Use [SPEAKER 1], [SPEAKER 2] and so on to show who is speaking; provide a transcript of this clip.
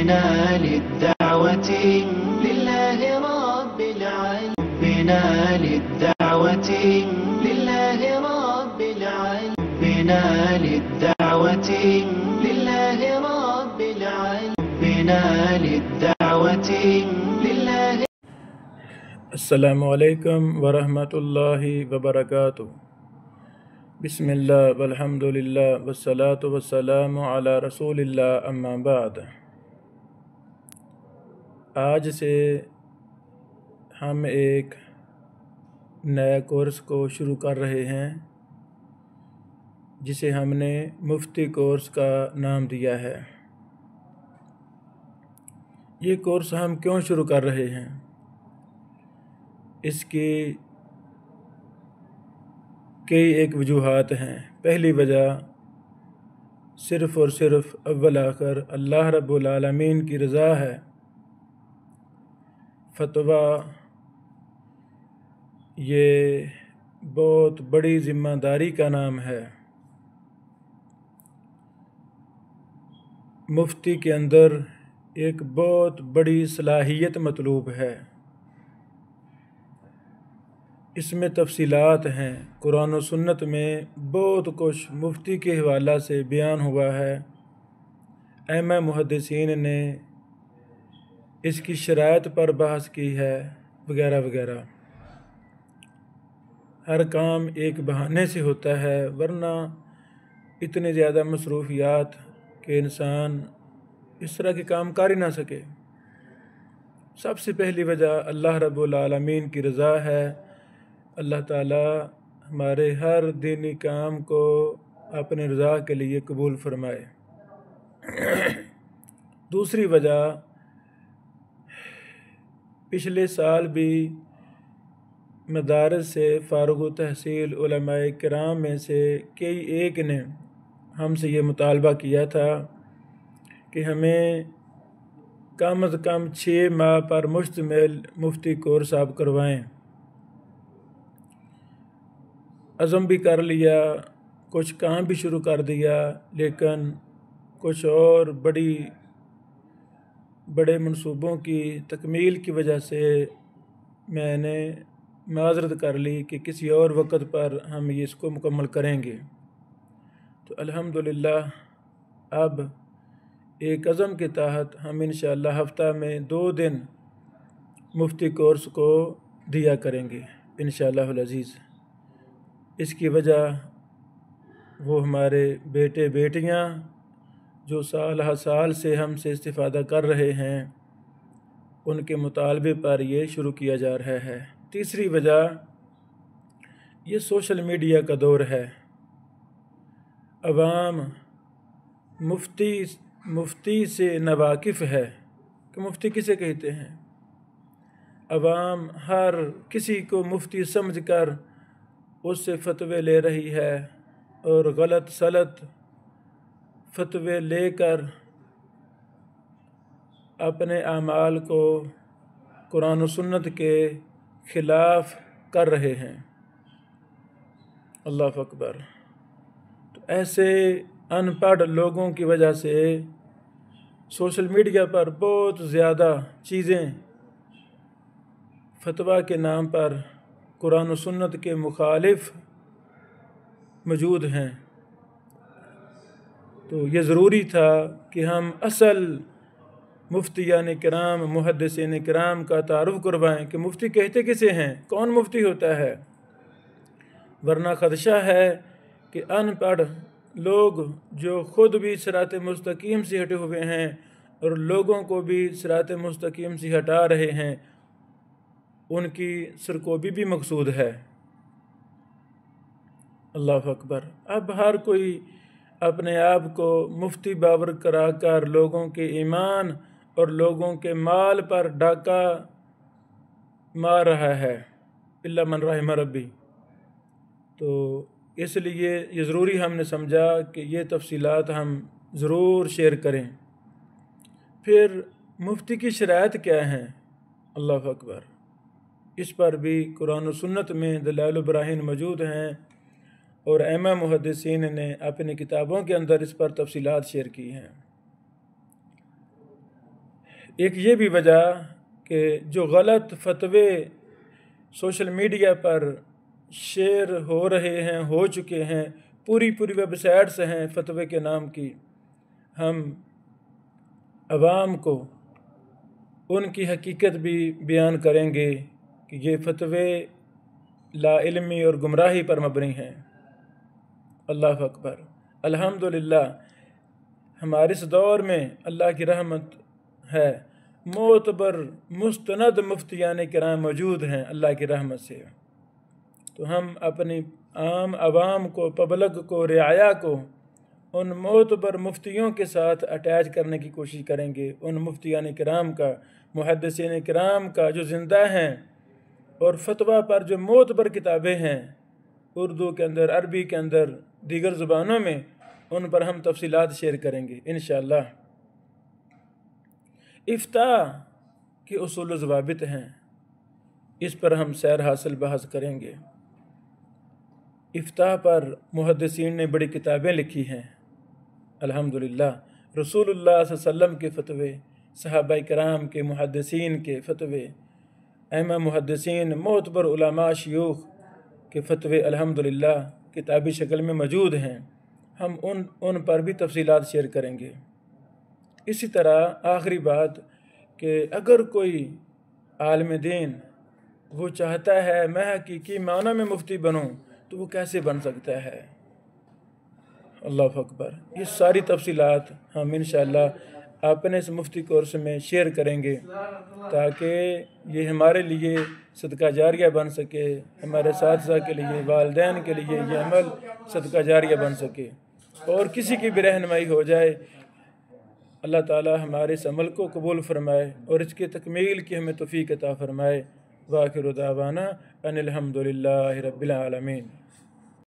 [SPEAKER 1] حبنا للدعوة لله رب العالمين حبنا للدعوة لله رب العالمين حبنا للدعوة لله رب العالمين حبنا للدعوة لله.
[SPEAKER 2] السلام علیکم ورحمۃ اللہ وبرکاتہ. بسم اللہ والحمد للہ والصلاة والسلام علی رسول اللہ، اما بعد. آج سے ہم ایک نیا کورس کو شروع کر رہے ہیں جسے ہم نے مفتی کورس کا نام دیا ہے. یہ کورس ہم کیوں شروع کر رہے ہیں؟ اس کی کئی ایک وجوہات ہیں. پہلی وجہ صرف اور صرف اول آخر اللہ رب العالمین کی رضا ہے. فتویٰ یہ بہت بڑی ذمہ داری کا نام ہے. مفتی کے اندر ایک بہت بڑی صلاحیت مطلوب ہے. اس میں تفصیلات ہیں. قرآن و سنت میں بہت کچھ مفتی کے حوالہ سے بیان ہوا ہے. ائمہ محدثین نے اس کی شرائط پر بحث کی ہے وغیرہ وغیرہ. ہر کام ایک بہانے سے ہوتا ہے، ورنہ اتنے زیادہ مصروفیات کہ انسان اس طرح کے کام کر ہی نہ سکے. سب سے پہلی وجہ اللہ رب العالمین کی رضا ہے. اللہ تعالیٰ ہمارے ہر دینی کام کو اپنے رضا کے لیے قبول فرمائے. دوسری وجہ، پچھلے سال بھی مدارس سے فارغ و تحصیل علماء کرام میں سے کئی ایک نے ہم سے یہ مطالبہ کیا تھا کہ ہمیں کم از کم 6 ماہ پر مشتمل مفتی کورس آپ کروائیں. عزم بھی کر لیا، کچھ کام بھی شروع کر دیا، لیکن کچھ اور بڑے منصوبوں کی تکمیل کی وجہ سے میں نے معذرت کر لی کہ کسی اور وقت پر ہم اس کو مکمل کریں گے. تو الحمدللہ اب ایک عزم کے تحت ہم انشاءاللہ ہفتہ میں 2 دن مفتی کورس کو دیا کریں گے انشاءاللہ العزیز. اس کی وجہ وہ ہمارے بیٹے بیٹیاں جو سال ہر سال سے ہم سے استفادہ کر رہے ہیں، ان کے مطالبے پر یہ شروع کیا جا رہا ہے. تیسری وجہ، یہ سوشل میڈیا کا دور ہے. عوام مفتی سے ناواقف ہے کہ مفتی کسے کہتے ہیں. عوام ہر کسی کو مفتی سمجھ کر اس سے فتوے لے رہی ہے اور غلط سلط فتوے لے کر اپنے اعمال کو قرآن و سنت کے خلاف کر رہے ہیں. اللہ اکبر. تو ایسے ان پڑھ لوگوں کی وجہ سے سوشل میڈیا پر بہت زیادہ چیزیں فتویٰ کے نام پر قرآن و سنت کے مخالف موجود ہیں. تو یہ ضروری تھا کہ ہم اصل مفتیان کرام محدثین کرام کا تعارف کروائیں کہ مفتی کہتے کسے ہیں، کون مفتی ہوتا ہے. ورنہ خدشہ ہے کہ ان پڑھ لوگ جو خود بھی صراط مستقیم سے ہٹے ہوئے ہیں اور لوگوں کو بھی صراط مستقیم سے ہٹا رہے ہیں، ان کی سرکوبی بھی مقصود ہے. اللہ اکبر. اب ہر کوئی اپنے آپ کو مفتی باور کرا کر لوگوں کے ایمان اور لوگوں کے مال پر ڈاکہ مار رہا ہے، الا من رحم ربی. تو اس لیے یہ ضروری ہم نے سمجھا کہ یہ تفصیلات ہم ضرور شیئر کریں. پھر مفتی کی شرائط کیا ہیں؟ اللہ اکبر. اس پر بھی قرآن و سنت میں دلائل و براہین موجود ہیں اور ائمہ محدثین نے اپنی کتابوں کے اندر اس پر تفصیلات شیئر کی ہیں. ایک یہ بھی وجہ کہ جو غلط فتوے سوشل میڈیا پر شیئر ہو رہے ہیں، ہو چکے ہیں، پوری ویب سائٹس ہیں فتوے کے نام کی، ہم عوام کو ان کی حقیقت بھی بیان کریں گے کہ یہ فتوے لا علمی اور گمراہی پر مبنی ہیں۔ اللہ اکبر۔ الحمدللہ ہمارے اس دور میں اللہ کی رحمت ہے، معتبر مستند مفتیان کرام موجود ہیں اللہ کی رحمت سے، تو ہم اپنی عام عوام کو، پبلک کو، رعایا کو ان معتبر مفتیوں کے ساتھ اٹیچ کرنے کی کوشش کریں گے، ان مفتیان کرام کا، محدثین کرام کا جو زندہ ہیں، اور فتویٰ پر جو معتبر کتابیں ہیں اردو کے اندر، عربی کے اندر، دیگر زبانوں میں، ان پر ہم تفصیلات شیئر کریں گے انشاءاللہ۔ افتاء کے اصول و ضوابط ہیں، اس پر ہم سیر حاصل بحث کریں گے۔ افتاء پر محدثین نے بڑی کتابیں لکھی ہیں الحمدللہ۔ رسول اللہ صلی اللہ علیہ وسلم کے فتوے، صحابہ کرام کے، محدثین کے فتوے، ائمہ محدثین، معتبر علماء شیوخ کے فتوے الحمدللہ کتابی شکل میں موجود ہیں، ہم ان پر بھی تفصیلات شیئر کریں گے۔ اسی طرح آخری بات کہ اگر کوئی عالم دین وہ چاہتا ہے میں حقیقی معنی میں مفتی بنوں تو وہ کیسے بن سکتا ہے؟ اللہ اکبر۔ یہ ساری تفصیلات ہم انشاءاللہ اپنے اس مفتی کورس میں شیئر کریں گے تاکہ یہ ہمارے لیے صدقہ جاریہ بن سکے، ہمارے اساتذہ کے لیے، والدین کے لیے یہ عمل صدقہ جاریہ بن سکے اور کسی کی بھی رہنمائی ہو جائے۔ اللہ تعالی ہمارے اس عمل کو قبول فرمائے اور اس کی تکمیل کی ہمیں توفیق عطا فرمائے۔ وآخر دعوانا ان الحمدللہ رب العالمین۔